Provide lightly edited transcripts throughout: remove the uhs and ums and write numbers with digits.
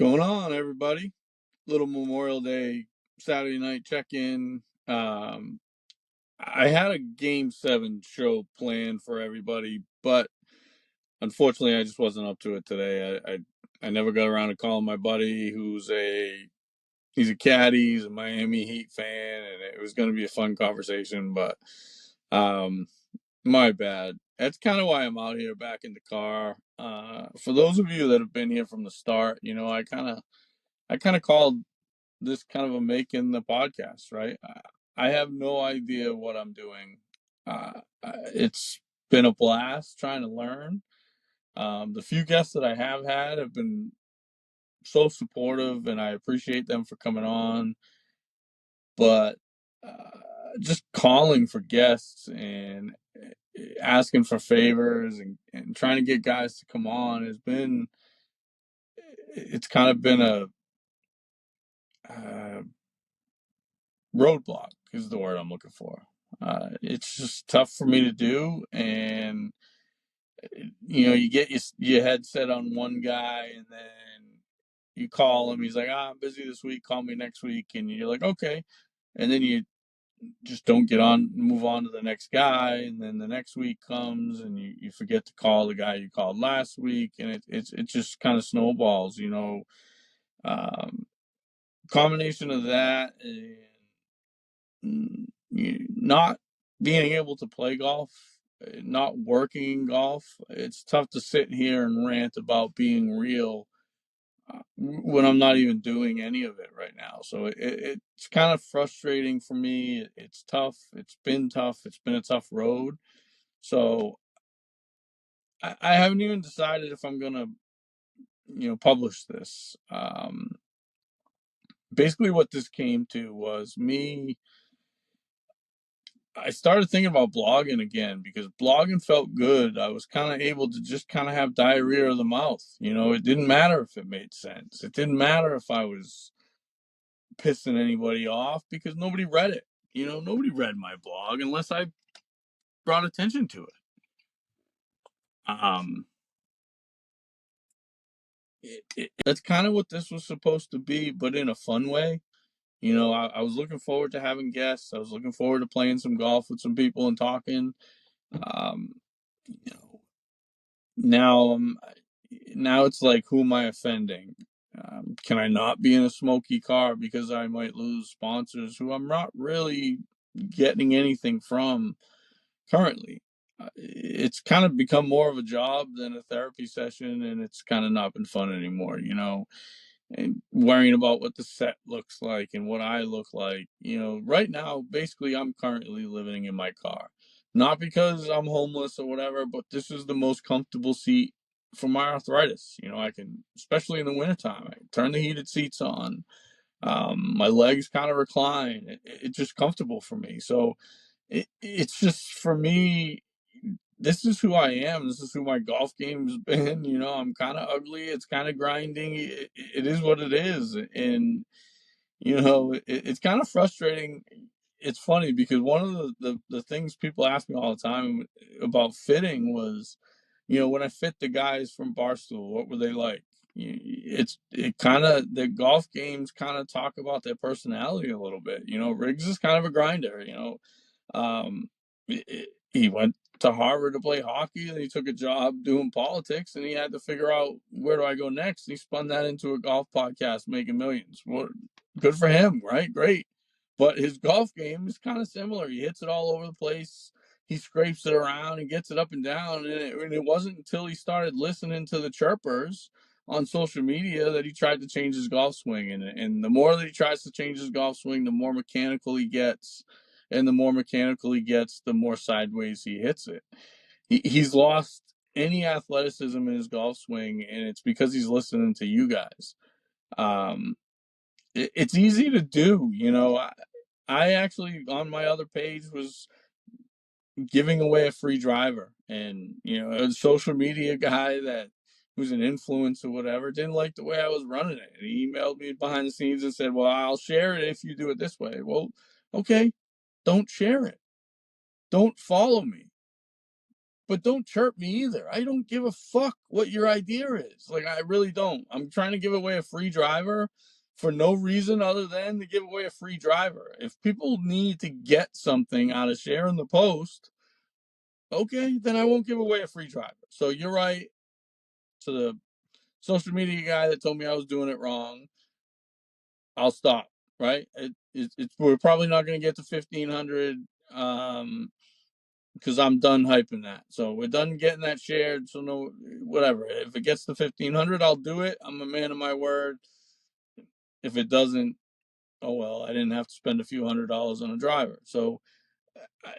Going on, everybody? Little Memorial Day Saturday night check-in. I had a Game 7 show planned for everybody, but unfortunately, I just wasn't up to it today. I never got around to calling my buddy, he's a caddy, he's a Miami Heat fan, and it was going to be a fun conversation, but um, my bad. That's kind of why I'm out here back in the car. For those of you that have been here from the start, I kind of called this kind of a making the podcast, right? I have no idea what I'm doing. It's been a blast trying to learn. The few guests that I have had have been so supportive, and I appreciate them for coming on. But just calling for guests and asking for favors and trying to get guys to come on it's kind of been a uh, roadblock is the word I'm looking for. It's just tough for me to do, and you get your head set on one guy, and then you call him. He's like, "I'm busy this week. Call me next week," and you're like, "Okay," and then you just don't move on to the next guy, and then the next week comes, and you forget to call the guy you called last week, and it just kind of snowballs. Um, Combination of that and not being able to play golf, not working golf, it's tough to sit here and rant about being real when I'm not even doing any of it right now. So it's kind of frustrating for me. It's tough. It's been tough. It's been a tough road. So I haven't even decided if I'm gonna, publish this. Basically, what this came to was me. I started thinking about blogging again because blogging felt good. I was kind of able to just kind of have diarrhea of the mouth. It didn't matter if it made sense. It didn't matter if I was pissing anybody off because nobody read it. Nobody read my blog unless I brought attention to it. Um, that's kind of what this was supposed to be, but in a fun way. I was looking forward to having guests. I was looking forward to playing some golf with some people and talking. Um, you know, now now it's like, who am I offending? Can I not be in a smoky car because I might lose sponsors who I'm not really getting anything from currently? It's kind of become more of a job than a therapy session, and it's kind of not been fun anymore. And worrying about what the set looks like and what I look like. Right now, basically, I'm currently living in my car. Not because I'm homeless or whatever, but this is the most comfortable seat for my arthritis. I can, especially in the wintertime, I can turn the heated seats on. My legs kind of recline. It's just comfortable for me. So it's just for me. This is who I am. This is who my golf game's been. I'm kind of ugly. It's kind of grinding. It is what it is, and it's kind of frustrating. It's funny because one of the things people ask me all the time about fitting was, when I fit the guys from Barstool, what were they like? It kind of, the golf games kind of talk about their personality a little bit. Riggs is kind of a grinder. Um, he went to Harvard to play hockey, and he took a job doing politics, and he had to figure out, where do I go next? And he spun that into a golf podcast, making millions. Well, good for him, right? Great. But his golf game is kind of similar. He hits it all over the place. He scrapes it around and gets it up and down. And it wasn't until he started listening to the chirpers on social media that he tried to change his golf swing. And the more that he tries to change his golf swing, the more mechanical he gets. And the more mechanical he gets, the more sideways he hits it. He's lost any athleticism in his golf swing, and it's because he's listening to you guys. Um, it's easy to do. I actually, on my other page, was giving away a free driver, and a social media guy that who's an influencer or whatever didn't like the way I was running it, and he emailed me behind the scenes and said, "Well, I'll share it if you do it this way." Well, okay, don't share it. Don't follow me. but don't chirp me either. I don't give a fuck what your idea is. Like, I really don't. I'm trying to give away a free driver for no reason other than to give away a free driver. If people need to get something out of sharing the post, okay, then I won't give away a free driver. So you're right. To the social media guy that told me I was doing it wrong, I'll stop. Right? We're probably not going to get to 1,500. Because I'm done hyping that. So we're done getting that shared. So no, whatever. If it gets to 1,500, I'll do it. I'm a man of my word. If it doesn't, oh well. I didn't have to spend a few $100s on a driver. So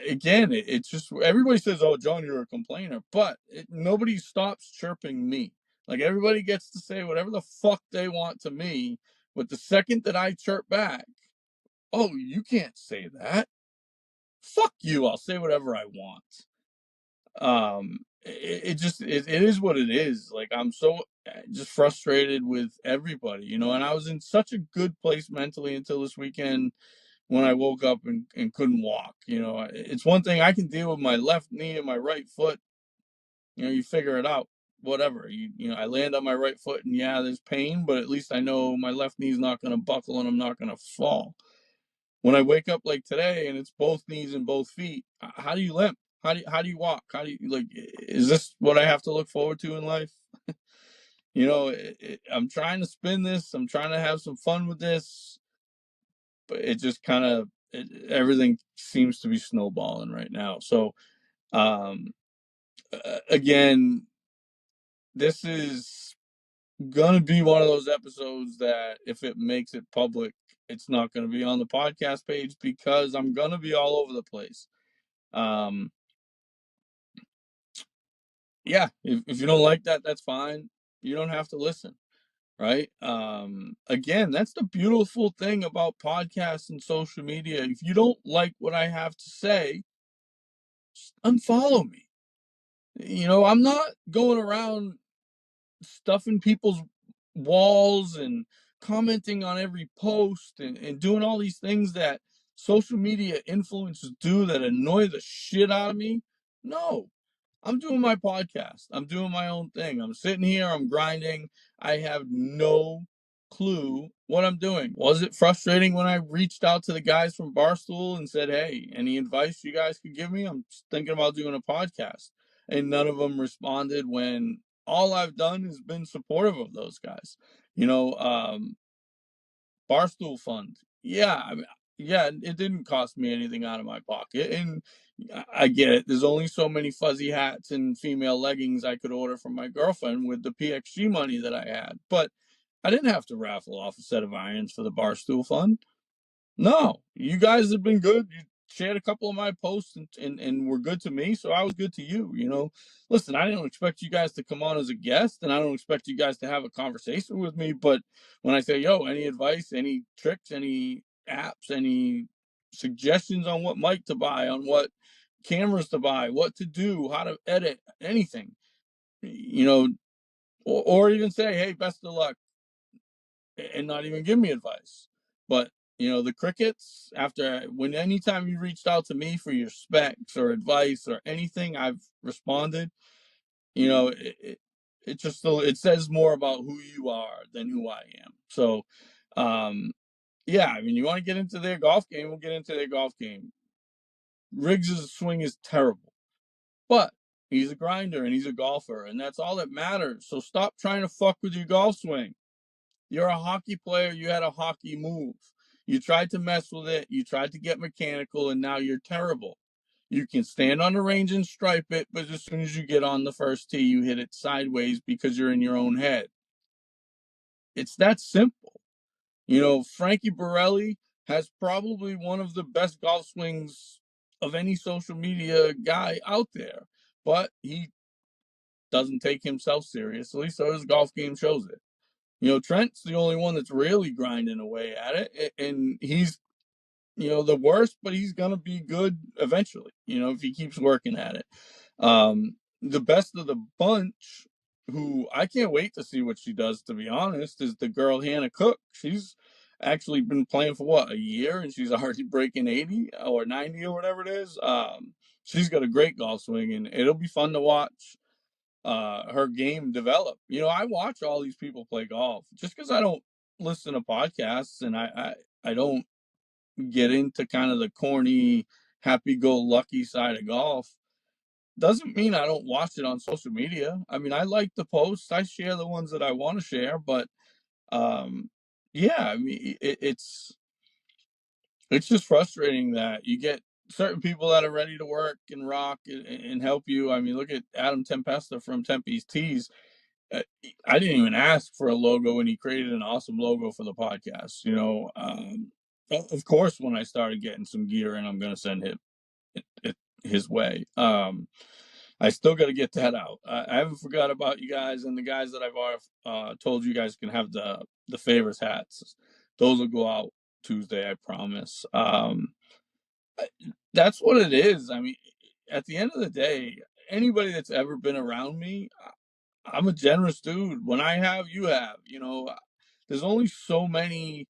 again, it's just everybody says, "Oh, John, you're a complainer," but nobody stops chirping me. Like everybody gets to say whatever the fuck they want to me, but the second that I chirp back, oh, you can't say that. Fuck you. I'll say whatever I want. It is what it is. Like I'm so just frustrated with everybody, and I was in such a good place mentally until this weekend when I woke up and couldn't walk. It's one thing I can deal with my left knee and my right foot. You figure it out, whatever. I land on my right foot and yeah, there's pain, but at least I know my left knee's not going to buckle and I'm not going to fall. When I wake up like today and it's both knees and both feet, how do you limp? How do you walk? How do you like? Is this what I have to look forward to in life? I'm trying to spin this. I'm trying to have some fun with this, but it just kind of everything seems to be snowballing right now. So, um, again, this is gonna be one of those episodes that if it makes it public, it's not gonna be on the podcast page because I'm gonna be all over the place. Um, yeah, if you don't like that, that's fine. You don't have to listen, right? Again, that's the beautiful thing about podcasts and social media. If you don't like what I have to say, just unfollow me. I'm not going around stuffing people's walls and commenting on every post and doing all these things that social media influencers do that annoy the shit out of me. No, I'm doing my podcast. I'm doing my own thing. I'm sitting here, I'm grinding. I have no clue what I'm doing. Was it frustrating when I reached out to the guys from Barstool and said, hey, any advice you guys could give me? I'm thinking about doing a podcast. And none of them responded when all I've done is been supportive of those guys. You know, Barstool Fund. Yeah, I mean, yeah, it didn't cost me anything out of my pocket, and I get it. There's only so many fuzzy hats and female leggings I could order from my girlfriend with the PXG money that I had, but I didn't have to raffle off a set of irons for the Barstool Fund. No, you guys have been good. You shared a couple of my posts and were good to me, so I was good to you. Listen, I didn't expect you guys to come on as a guest, and I don't expect you guys to have a conversation with me. But when I say, yo, any advice, any tricks, any apps, any suggestions on what mic to buy, on what cameras to buy, what to do, how to edit, anything, you know, or even say, hey, best of luck and not even give me advice. But the crickets after when anytime you reached out to me for your specs or advice or anything, I've responded. It just still it says more about who you are than who I am. So, um, yeah, I mean, you want to get into their golf game, we'll get into their golf game. Riggs' swing is terrible, but he's a grinder and he's a golfer, and that's all that matters. So stop trying to fuck with your golf swing. You're a hockey player. You had a hockey move. You tried to mess with it. You tried to get mechanical, and now you're terrible. You can stand on the range and stripe it, but as soon as you get on the first tee, you hit it sideways because you're in your own head. It's that simple. Frankie Borelli has probably one of the best golf swings of any social media guy out there, but he doesn't take himself seriously, so his golf game shows it. Trent's the only one that's really grinding away at it, and he's, the worst, but he's gonna be good eventually. If he keeps working at it. The best of the bunch, who I can't wait to see what she does. To be honest, is the girl Hannah Cook. She's actually been playing for what, a year, and she's already breaking 80 or 90 or whatever it is. she's got a great golf swing, and it'll be fun to watch her game develop. I watch all these people play golf just because I don't listen to podcasts, and I don't get into kind of the corny, happy-go-lucky side of golf. Doesn't mean I don't watch it on social media. I mean, I like the posts. I share the ones that I want to share, but um, yeah, I mean, it's just frustrating that you get certain people that are ready to work and rock and help you. I mean, look at Adam Tempesta from Tempe's Tees. Uh, I didn't even ask for a logo, and he created an awesome logo for the podcast. Of course, when I started getting some gear, and I'm going to send it his way. I still got to get that out. I haven't forgot about you guys, and the guys that I've told you guys can have the favors hats. Those will go out Tuesday, I promise. That's what it is. I mean, at the end of the day, anybody that's ever been around me, I'm a generous dude. When I have, you have. There's only so many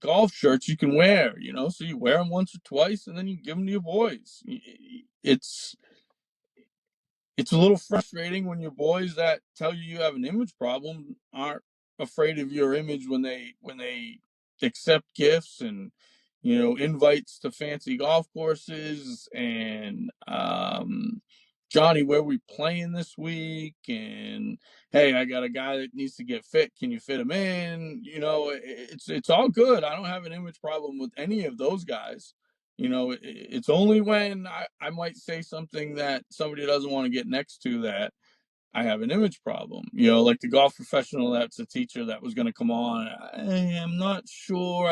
golf shirts you can wear. So you wear them once or twice, and then you give them to your boys. It's a little frustrating when your boys that tell you you have an image problem aren't afraid of your image when they accept gifts and invites to fancy golf courses and Johnny, where we playing this week? And hey, I got a guy that needs to get fit. Can you fit him in? It's all good. I don't have an image problem with any of those guys. It's only when I might say something that somebody doesn't want to get next to that I have an image problem. Like the golf professional that's a teacher that was going to come on. I'm not sure.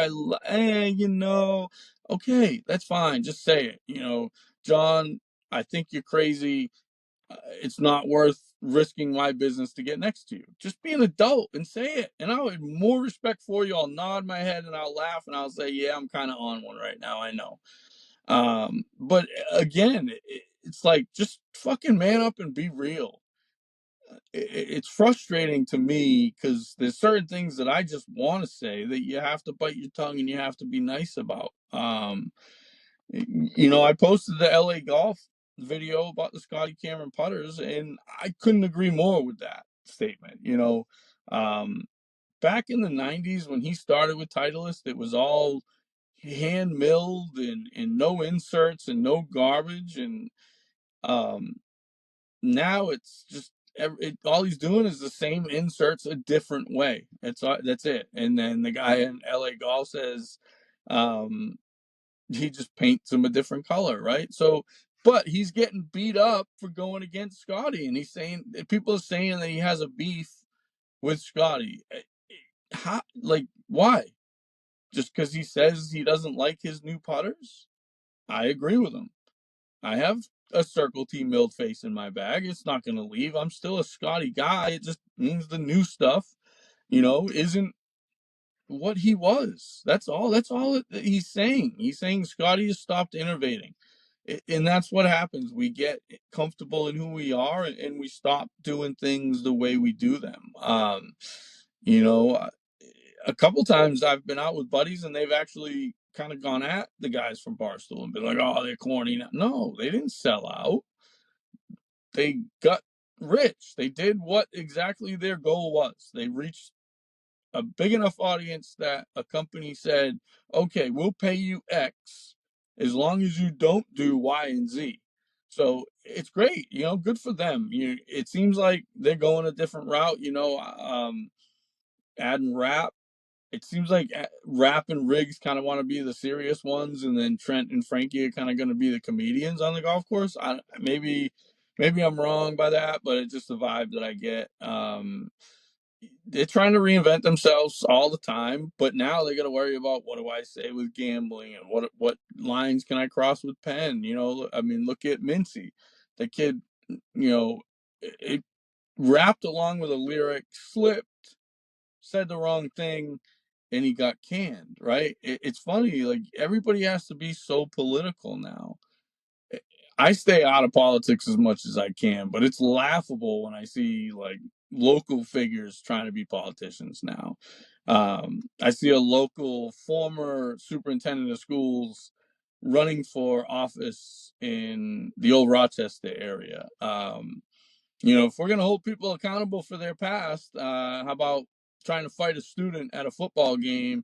Okay, that's fine. Just say it. John, I think you're crazy. It's not worth risking my business to get next to you. Just be an adult and say it. And I'll have more respect for you. I'll nod my head and I'll laugh and I'll say, yeah, I'm kind of on one right now. I know. But again, it's like just fucking man up and be real. It's frustrating to me because there's certain things that I just want to say that you have to bite your tongue and you have to be nice about. I posted the LA Golf video about the Scotty Cameron putters, and I couldn't agree more with that statement. Um, back in the 90s when he started with Titleist, it was all hand milled and no inserts and no garbage. And um, now it's just all he's doing is the same inserts a different way. That's it. And then the guy in LA Golf says, um, he just paints him a different color, right? So, but he's getting beat up for going against Scotty, and he's saying people are saying that he has a beef with Scotty. How? Like, why? Just because he says he doesn't like his new putters? I agree with him. I have a Circle T milled face in my bag. It's not going to leave. I'm still a Scotty guy. It just means the new stuff, isn't what he was. That's all. That's all he's saying. He's saying Scotty has stopped innovating. And that's what happens. We get comfortable in who we are and we stop doing things the way we do them. You know, a couple times I've been out with buddies and they've actually kind of gone at the guys from Barstool and been like, oh, they're corny. No, they didn't sell out. They got rich. They did what exactly their goal was. They reached a big enough audience that a company said, okay, we'll pay you X as long as you don't do Y and Z. So it's great, good for them. It seems like they're going a different route, adding rap. It seems like Rap and Riggs kind of want to be the serious ones, and then Trent and Frankie are kind of going to be the comedians on the golf course. Maybe I'm wrong by that, but it's just the vibe that I get. They're trying to reinvent themselves all the time, but now they got to worry about what do I say with gambling and what lines can I cross with Penn. I mean, look at Mincy, the kid. It rapped along with a lyric, slipped, said the wrong thing, and he got canned. Right? It's funny, like everybody has to be so political now. I stay out of politics as much as I can, but it's laughable when I see like local figures trying to be politicians now. I see a local former superintendent of schools running for office in the old Rochester area. If we're going to hold people accountable for their past, how about trying to fight a student at a football game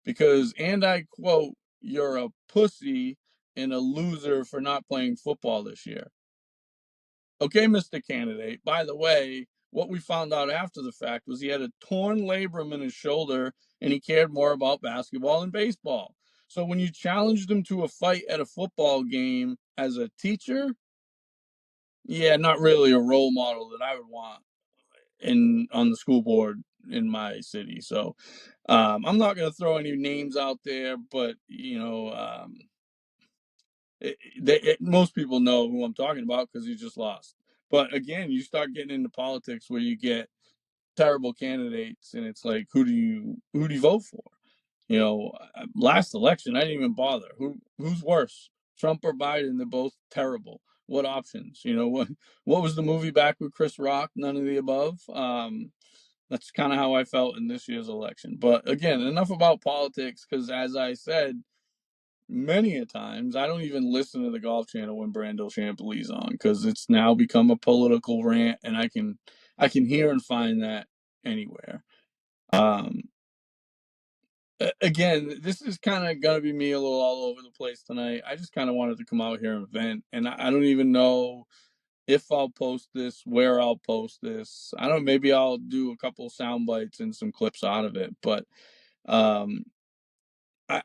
because, and I quote, you're a pussy and a loser for not playing football this year. Okay, Mr. Candidate, by the way, what we found out after the fact was he had a torn labrum in his shoulder and he cared more about basketball than baseball. So when you challenged him to a fight at a football game as a teacher, yeah, not really a role model that I would want in on the school board in my city. So I'm not going to throw any names out there, but most people know who I'm talking about because he just lost. But again, you start getting into politics where you get terrible candidates, and it's like, who do you vote for? Last election, I didn't even bother. Who's worse, Trump or Biden? They're both terrible. What options? What was the movie back with Chris Rock? None of the above. That's kind of how I felt in this year's election. But again, enough about politics, because as I said many a times, I don't even listen to the Golf Channel when Brando Champley's on, because it's now become a political rant, and I can hear and find that anywhere. Um, Again, this is kind of gonna be me a little all over the place tonight. I just kind of wanted to come out here and vent, and I don't even know if I'll post this, where I'll post this. I don't know, maybe I'll do a couple sound bites and some clips out of it, but um,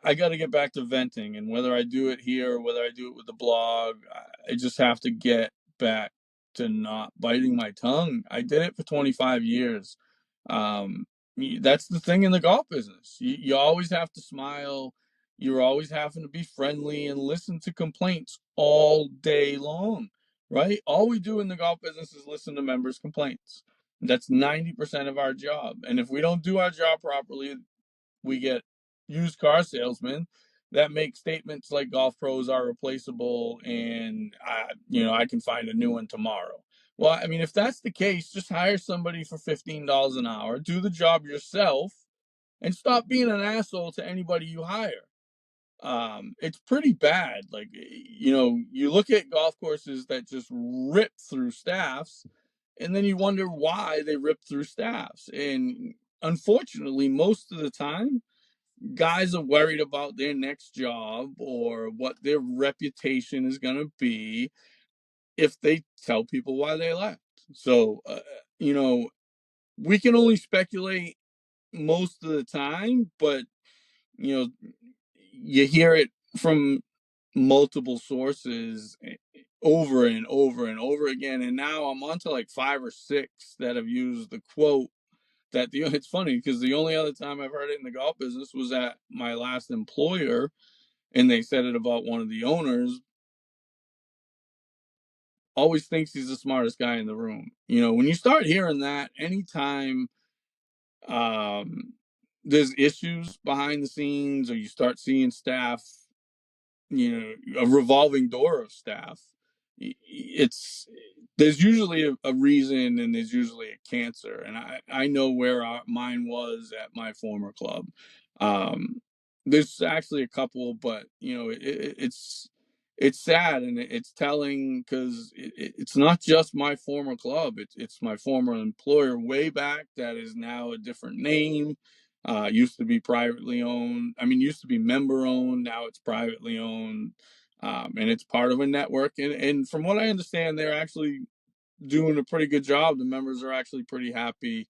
I got to get back to venting, and whether I do it here or whether I do it with the blog, I just have to get back to not biting my tongue. I did it for 25 years. Um, that's the thing in the golf business. You always have to smile. You're always having to be friendly and listen to complaints all day long, right? All we do in the golf business is listen to members' complaints. That's 90% of our job. And if we don't do our job properly, we get used car salesmen that make statements like golf pros are replaceable and I can find a new one tomorrow. Well, I mean, if that's the case, just hire somebody for $15 an hour, do the job yourself, and stop being an asshole to anybody you hire. It's pretty bad. Like, you look at golf courses that just rip through staffs, and then you wonder why they rip through staffs. And unfortunately, most of the time, guys are worried about their next job or what their reputation is going to be if they tell people why they left. So, you know, we can only speculate most of the time, but, you know, you hear it from multiple sources over and over and over again. And now I'm on to like 5 or 6 that have used the quote it's funny because the only other time I've heard it in the golf business was at my last employer, and they said it about one of the owners. Always thinks he's the smartest guy in the room. When you start hearing that, anytime um, there's issues behind the scenes, or you start seeing staff, a revolving door of staff, it's there's usually a reason, and there's usually a cancer. And I know where mine was at my former club. There's actually a couple, but it's sad, and it's telling, because it's not just my former club. It's my former employer way back that is now a different name. Used to be privately owned. I mean, used to be member owned. Now it's privately owned, and it's part of a network. And from what I understand, they're actually doing a pretty good job. The members are actually pretty happy.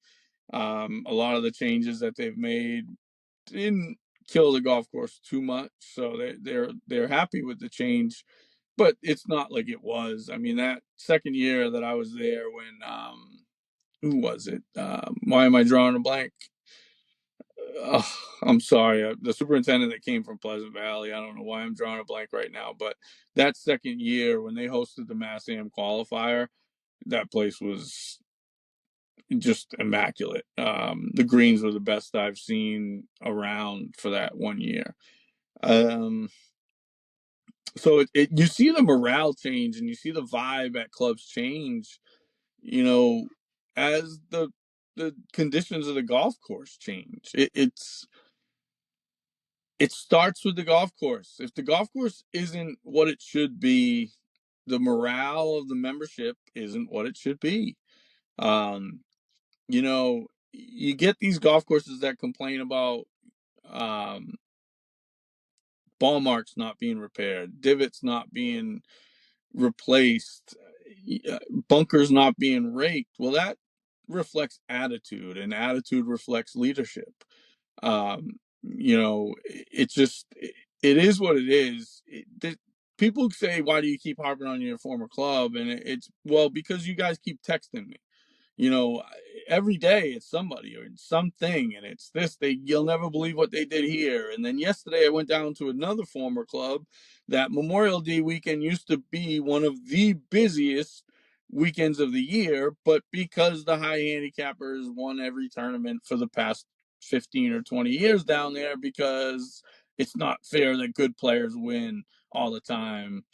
A lot of the changes that they've made didn't kill the golf course too much, so they're happy with the change. But it's not like it was. I mean, that second year that I was there, when who was it? Why am I drawing a blank? Oh, I'm sorry. The superintendent that came from Pleasant Valley. I don't know why I'm drawing a blank right now, but that second year when they hosted the Mass Am qualifier, that place was just immaculate. The greens were the best I've seen around for that one year. Um, so you see the morale change, and you see the vibe at clubs change, as the conditions of the golf course change. It starts with the golf course. If the golf course isn't what it should be, the morale of the membership isn't what it should be. Um, you get these golf courses that complain about um, ball marks not being repaired, divots not being replaced, bunkers not being raked. Well, that reflects attitude, and attitude reflects leadership. It's just it is what it is. People say, "Why do you keep harping on your former club?" And it's well because you guys keep texting me. you know every day it's somebody or something, and it's this they you'll never believe what they did here. And then yesterday I went down to another former club that Memorial Day weekend used to be one of the busiest weekends of the year, but because the high handicappers won every tournament for the past 15 or 20 years down there, because it's not fair that good players win all the time,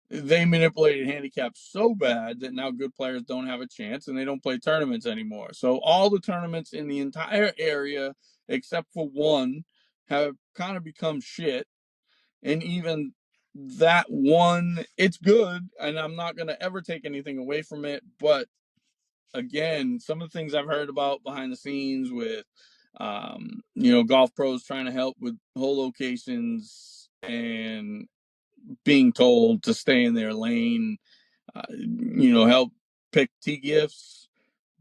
they manipulated handicaps so bad that now good players don't have a chance and they don't play tournaments anymore. So all the tournaments in the entire area, except for one, have kind of become shit. And even that one, it's good, and I'm not going to ever take anything away from it. But again, some of the things I've heard about behind the scenes with, golf pros trying to help with hole locations and being told to stay in their lane, help pick tee gifts,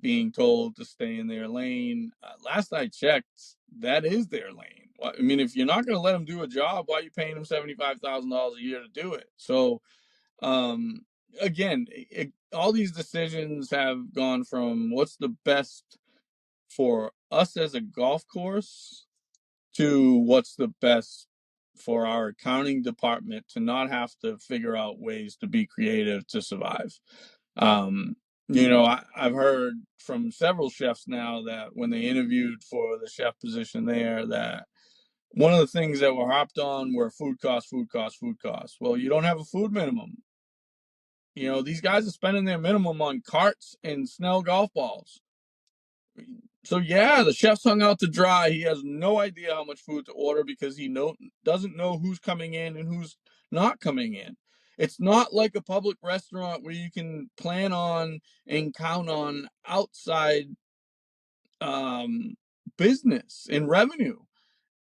being told to stay in their lane. Last I checked, that is their lane. I mean, if you're not going to let them do a job, why are you paying them $75,000 a year to do it? So, again, all these decisions have gone from what's the best for us as a golf course to what's the best for our accounting department to not have to figure out ways to be creative to survive. I've heard from several chefs now that when they interviewed for the chef position there, that one of the things that were hopped on were food costs, food costs, food costs. Well, you don't have a food minimum. These guys are spending their minimum on carts and Snell golf balls. So yeah, the chef's hung out to dry. He has no idea how much food to order because he doesn't know who's coming in and who's not coming in. It's not like a public restaurant where you can plan on and count on outside um, business and revenue.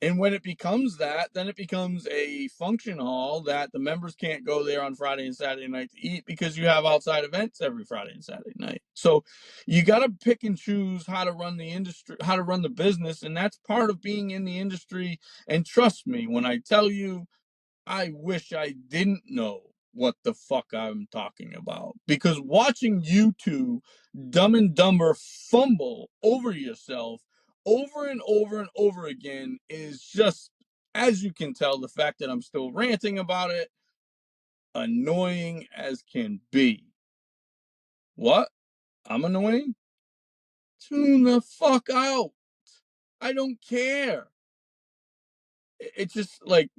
And when it becomes that, then it becomes a function hall that the members can't go there on Friday and Saturday night to eat because you have outside events every Friday and Saturday night. So you got to pick and choose how to run the industry, how to run the business. And that's part of being in the industry. And trust me, when I tell you, I wish I didn't know what the fuck I'm talking about, because watching you two dumb and dumber fumble over yourself over and over and over again is just, as you can tell, the fact that I'm still ranting about it, annoying as can be. What? I'm annoying? Tune the fuck out. I don't care. It's just like,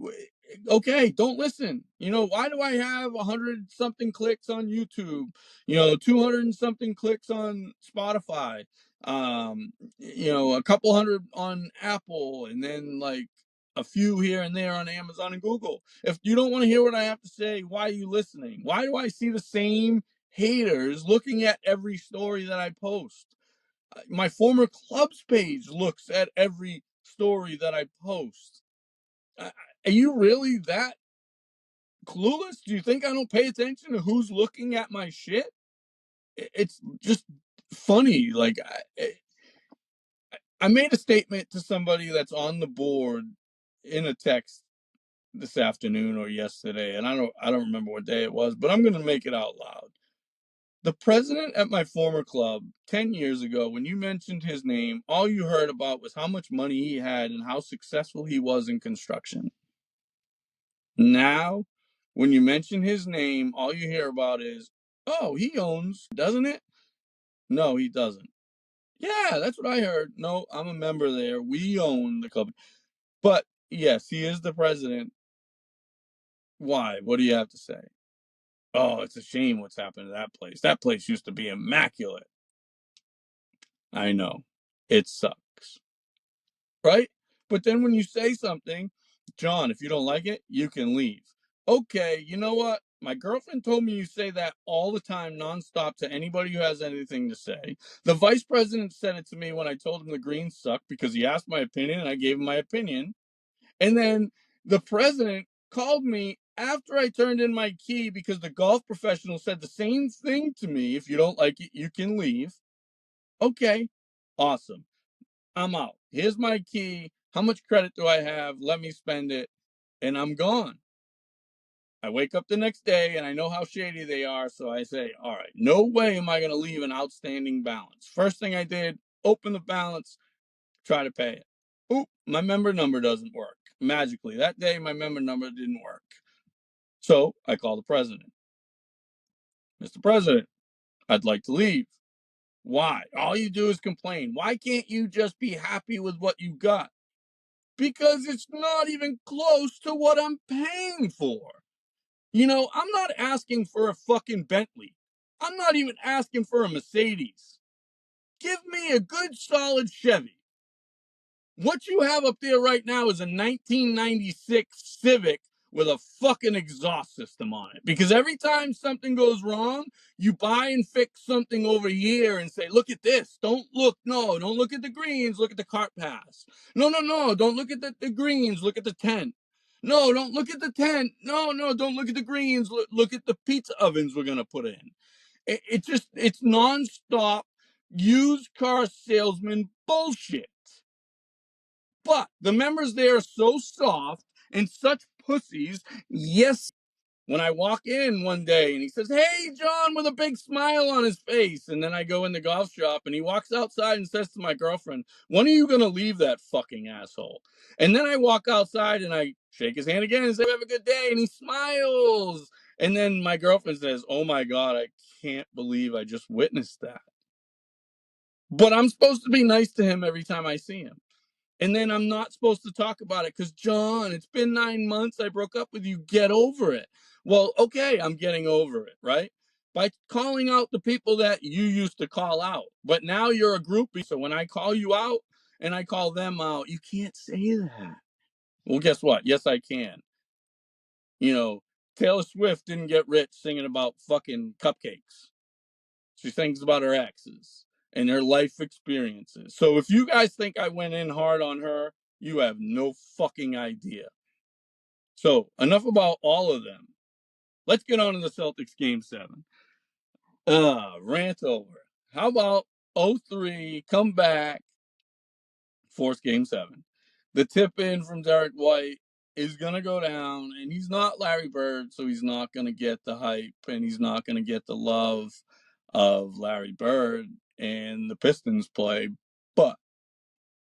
okay, don't listen. Why do I have 100 something clicks on YouTube? 200 and something clicks on Spotify. A couple hundred on Apple, and then like a few here and there on Amazon and Google. If you don't want to hear what I have to say, why are you listening? Why do I see the same haters looking at every story that I post? My former club's page looks at every story that I post. Are you really that clueless? Do you think I don't pay attention to who's looking at my shit? It's just funny. Like, I made a statement to somebody that's on the board in a text this afternoon or yesterday, and I don't remember what day it was, but I'm going to make it out loud. The president at my former club 10 years ago, when you mentioned his name, all you heard about was how much money he had and how successful he was in construction. Now, when you mention his name, all you hear about is, oh, he owns, doesn't it? No, he doesn't. Yeah, that's what I heard. No, I'm a member there. We own the club. But yes, he is the president. Why? What do you have to say? Oh, it's a shame what's happened to that place. That place used to be immaculate. I know. It sucks. Right? But then when you say something, John, if you don't like it, you can leave. Okay, you know what? My girlfriend told me you say that all the time, nonstop, to anybody who has anything to say. The vice president said it to me when I told him the Greens suck because he asked my opinion and I gave him my opinion. And then the president called me after I turned in my key because the golf professional said the same thing to me. If you don't like it, you can leave. Okay, awesome. I'm out. Here's my key. How much credit do I have? Let me spend it. And I'm gone. I wake up the next day and I know how shady they are. So I say, all right, no way am I going to leave an outstanding balance. First thing I did, open the balance, try to pay it. Oop, my member number doesn't work. Magically, that day, my member number didn't work. So I call the president. Mr. President, I'd like to leave. Why? All you do is complain. Why can't you just be happy with what you got? Because it's not even close to what I'm paying for. You know, I'm not asking for a fucking Bentley. I'm not even asking for a Mercedes. Give me a good solid Chevy. What you have up there right now is a 1996 Civic with a fucking exhaust system on it. Because every time something goes wrong, you buy and fix something over here and say, look at this. Don't look at the greens, look at the cart pass. No, don't look at the greens, look at the tent. No, don't look at the tent. No, don't look at the greens, look at the pizza ovens we're going to put in. It's nonstop used car salesman bullshit. But the members there are so soft and such pussies. Yes. When I walk in one day and he says, "Hey, John," with a big smile on his face. And then I go in the golf shop and he walks outside and says to my girlfriend, "When are you going to leave that fucking asshole?" And then I walk outside and I shake his hand again and say, "Have a good day." And he smiles. And then my girlfriend says, "Oh my God, I can't believe I just witnessed that." But I'm supposed to be nice to him every time I see him. And then I'm not supposed to talk about it because, John, it's been 9 months. I broke up with you. Get over it. Well, okay, I'm getting over it, right? By calling out the people that you used to call out. But now you're a groupie. So when I call you out and I call them out, you can't say that. Well, guess what? Yes, I can. You know, Taylor Swift didn't get rich singing about fucking cupcakes. She sings about her exes and her life experiences. So if you guys think I went in hard on her, you have no fucking idea. So enough about all of them. Let's get on to the Celtics game 7. Rant over. How about 0-3, come back, force game 7. The tip in from Derek White is going to go down, and he's not Larry Bird, so he's not going to get the hype, and he's not going to get the love of Larry Bird and the Pistons play. But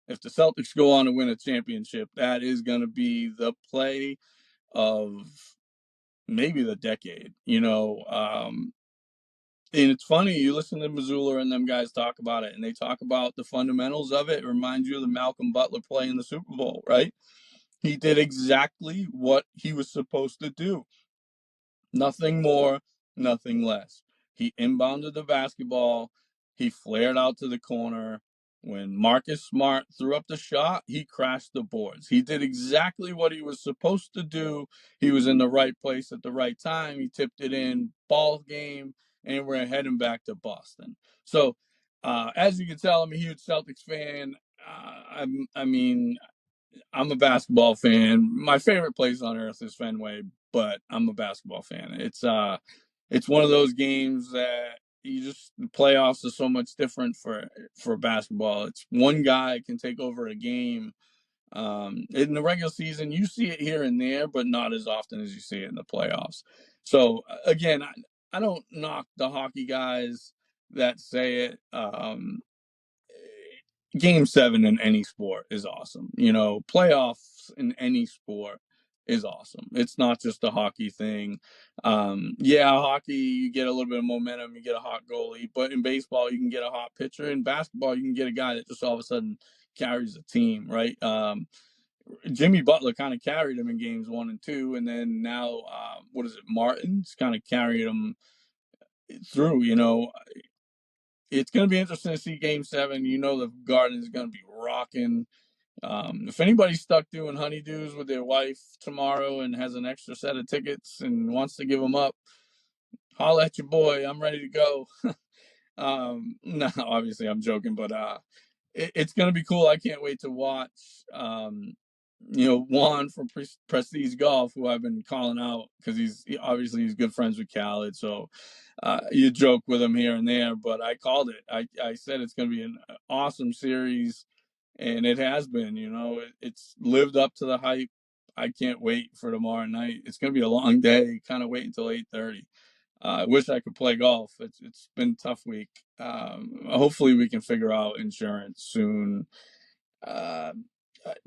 if the Celtics go on to win a championship, that is going to be the play of maybe the decade, and it's funny, you listen to Missoula and them guys talk about it, and they talk about the fundamentals of it. It reminds you of the Malcolm Butler play in the Super Bowl, right? He did exactly what he was supposed to do. Nothing more, nothing less. He inbounded the basketball. He flared out to the corner. When Marcus Smart threw up the shot, he crashed the boards. He did exactly what he was supposed to do. He was in the right place at the right time. He tipped it in, ball game, and we're heading back to Boston. So, as you can tell, I'm a huge Celtics fan. I mean, I'm a basketball fan. My favorite place on earth is Fenway, but I'm a basketball fan. It's one of those games that the playoffs are so much different for basketball. It's one guy can take over a game. In the regular season, you see it here and there, but not as often as you see it in the playoffs. So again, I don't knock the hockey guys that say it. Game 7 in any sport is awesome. Playoffs in any sport is awesome. It's not just a hockey thing. Yeah, hockey, you get a little bit of momentum, you get a hot goalie, but in baseball, you can get a hot pitcher. In basketball, you can get a guy that just all of a sudden carries a team, right? Jimmy Butler kind of carried him in games 1 and 2, and then now, Martin's kind of carried him through. It's going to be interesting to see game 7. The Garden is going to be rocking. If anybody's stuck doing honeydews with their wife tomorrow and has an extra set of tickets and wants to give them up, holla at your boy. I'm ready to go. No, obviously I'm joking, but it's gonna be cool. I can't wait to watch. Juan from Prestige Golf, who I've been calling out because obviously he's good friends with Khaled, so you joke with him here and there, but I called it. I said it's gonna be an awesome series, and it has been. It's lived up to the hype. I can't wait for tomorrow night. It's gonna be a long day. Kind of wait until 8:30. I wish I could play golf. It's been a tough week. Hopefully we can figure out insurance soon. Uh,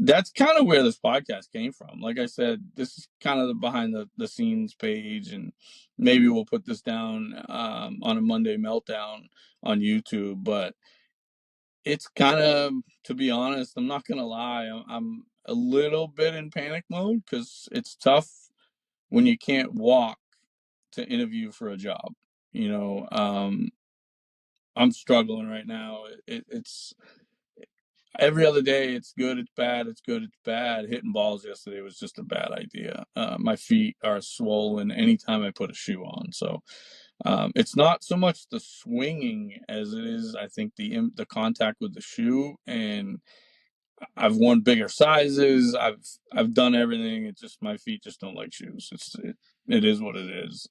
that's kind of where this podcast came from. Like I said, this is kind of the behind the scenes page, and maybe we'll put this down on a Monday Meltdown on YouTube. But it's kind of, to be honest, I'm not gonna lie, I'm a little bit in panic mode because it's tough when you can't walk to interview for a job. You know, I'm struggling right now. It's every other day. It's good. It's bad. It's good. It's bad. Hitting balls yesterday was just a bad idea. My feet are swollen anytime I put a shoe on. So it's not so much the swinging as it is, I think, the contact with the shoe. And I've worn bigger sizes. I've done everything. It's just my feet just don't like shoes. It is what it is.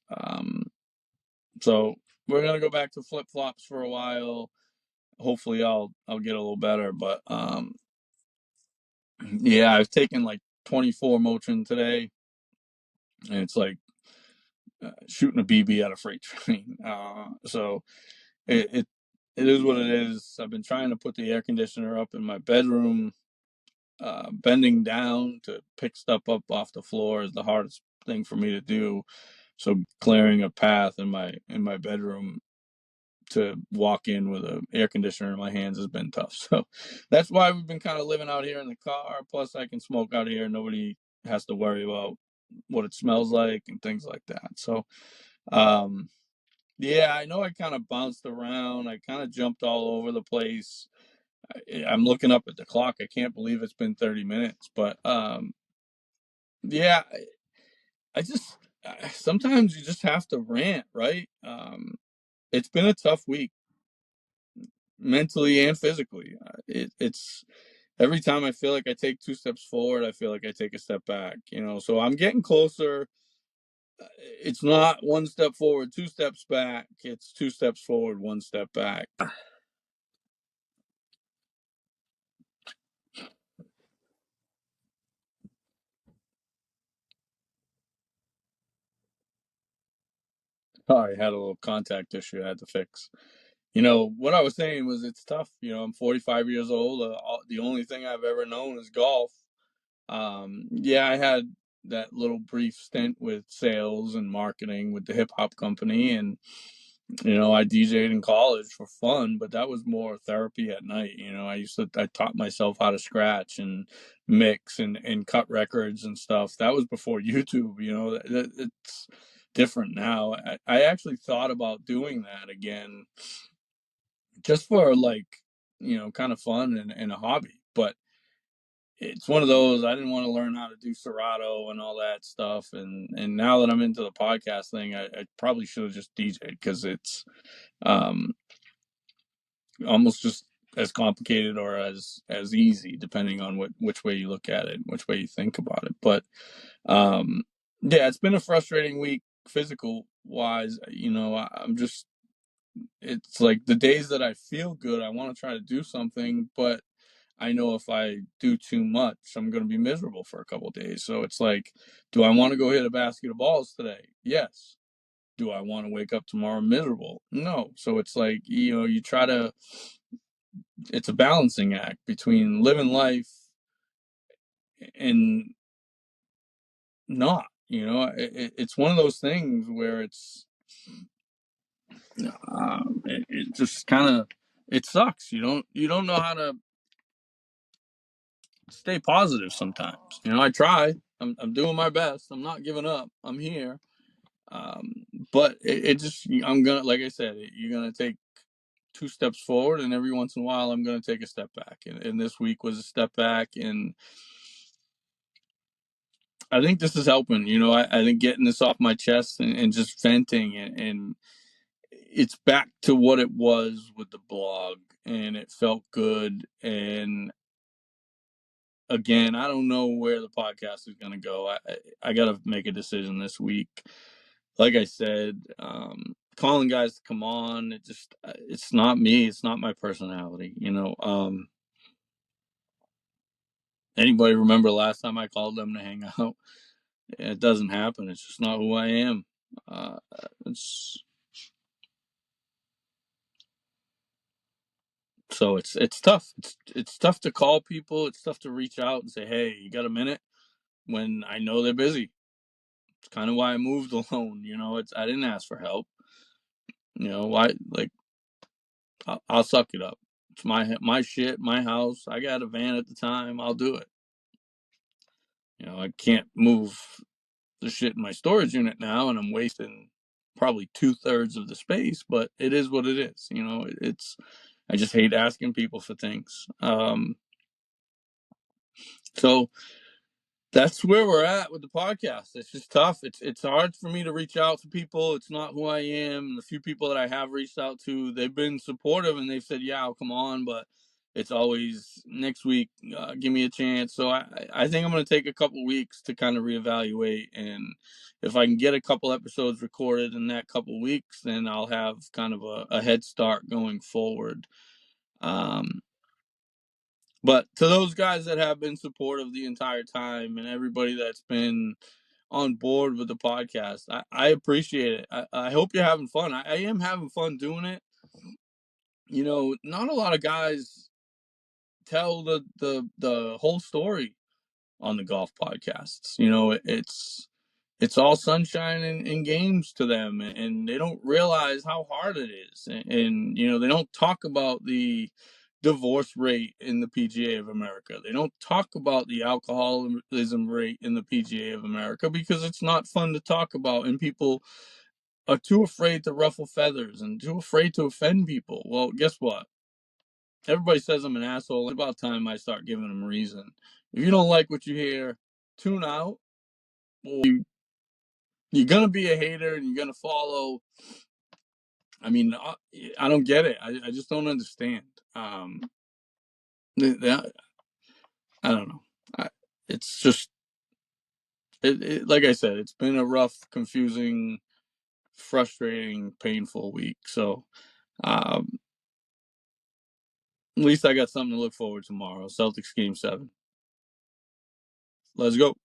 So we're gonna go back to flip flops for a while. Hopefully, I'll get a little better. But yeah, I've taken like 24 Motrin today, and it's like shooting a BB at a freight train. So it, it it is what it is. I've been trying to put the air conditioner up in my bedroom. Bending down to pick stuff up off the floor is the hardest thing for me to do. So clearing a path in my bedroom to walk in with an air conditioner in my hands has been tough. So that's why we've been kind of living out here in the car. Plus, I can smoke out here. Nobody has to worry about what it smells like and things like that. So, um, yeah, I know I kind of bounced around. I kind of jumped all over the place. I'm looking up at the clock. I can't believe it's been 30 minutes. But yeah, I just sometimes you just have to rant, right? It's been a tough week, mentally and physically. It's every time I feel like I take 2 steps forward, I feel like I take a step back. So I'm getting closer. It's not 1 step forward, 2 steps back. It's 2 steps forward, 1 step back. I had a little contact issue I had to fix. What I was saying was it's tough. I'm 45 years old. The only thing I've ever known is golf. Yeah, I had that little brief stint with sales and marketing with the hip hop company, and I DJ'd in college for fun, but that was more therapy at night. I taught myself how to scratch and mix and cut records and stuff. That was before YouTube. It's different now. I actually thought about doing that again, just for like, kind of fun and a hobby, but it's one of those. I didn't want to learn how to do Serato and all that stuff, and now that I'm into the podcast thing, I probably should have just DJ'd because it's um, almost just as complicated or as easy, depending on which way you look at it, which way you think about it. But yeah, it's been a frustrating week, physical wise. I'm just, it's like the days that I feel good, I want to try to do something, but I know if I do too much, I'm going to be miserable for a couple of days. So it's like, do I want to go hit a basket of balls today? Yes. Do I want to wake up tomorrow miserable? No. So it's like, you try to, it's a balancing act between living life and not, it's one of those things where it just kind of, it sucks. You don't know how to stay positive sometimes. I try. I'm doing my best. I'm not giving up. I'm here. But it just, I'm gonna, like I said, you're gonna take two steps forward, and every once in a while I'm going to take a step back. And this week was a step back, and I think this is helping. I think getting this off my chest and just venting, and it's back to what it was with the blog, and it felt good. And again, I don't know where the podcast is going to go. I got to make a decision this week. Like I said, calling guys to come on, it's not me. It's not my personality. Anybody remember last time I called them to hang out? It doesn't happen. It's just not who I am. It's So it's tough. It's tough to call people. It's tough to reach out and say, "Hey, you got a minute?" When I know they're busy. It's kind of why I moved alone. I didn't ask for help. Why? Like, I'll suck it up. It's my shit, my house. I got a van at the time. I'll do it. I can't move the shit in my storage unit now, and I'm wasting probably 2/3 of the space. But it is what it is. It's I just hate asking people for things. So that's where we're at with the podcast. It's just tough. It's hard for me to reach out to people. It's not who I am. The few people that I have reached out to, they've been supportive and they've said, "Yeah, I'll come on," but it's always next week. Give me a chance. So I think I'm going to take a couple weeks to kind of reevaluate, and if I can get a couple episodes recorded in that couple weeks, then I'll have kind of a head start going forward. But to those guys that have been supportive the entire time, and everybody that's been on board with the podcast, I appreciate it. I hope you're having fun. I am having fun doing it. Not a lot of guys tell the whole story on the golf podcasts. It's all sunshine and games to them, and they don't realize how hard it is. And they don't talk about the divorce rate in the PGA of America. They don't talk about the alcoholism rate in the PGA of America because it's not fun to talk about, and people are too afraid to ruffle feathers and too afraid to offend people. Well, guess what? Everybody says I'm an asshole. It's about time I start giving them reason. If you don't like what you hear, tune out. Or you're gonna be a hater and you're gonna follow. I mean, I don't get it. I just don't understand. I don't know. It's just like I said. It's been a rough, confusing, frustrating, painful week. So at least I got something to look forward to tomorrow. Celtics game 7. Let's go.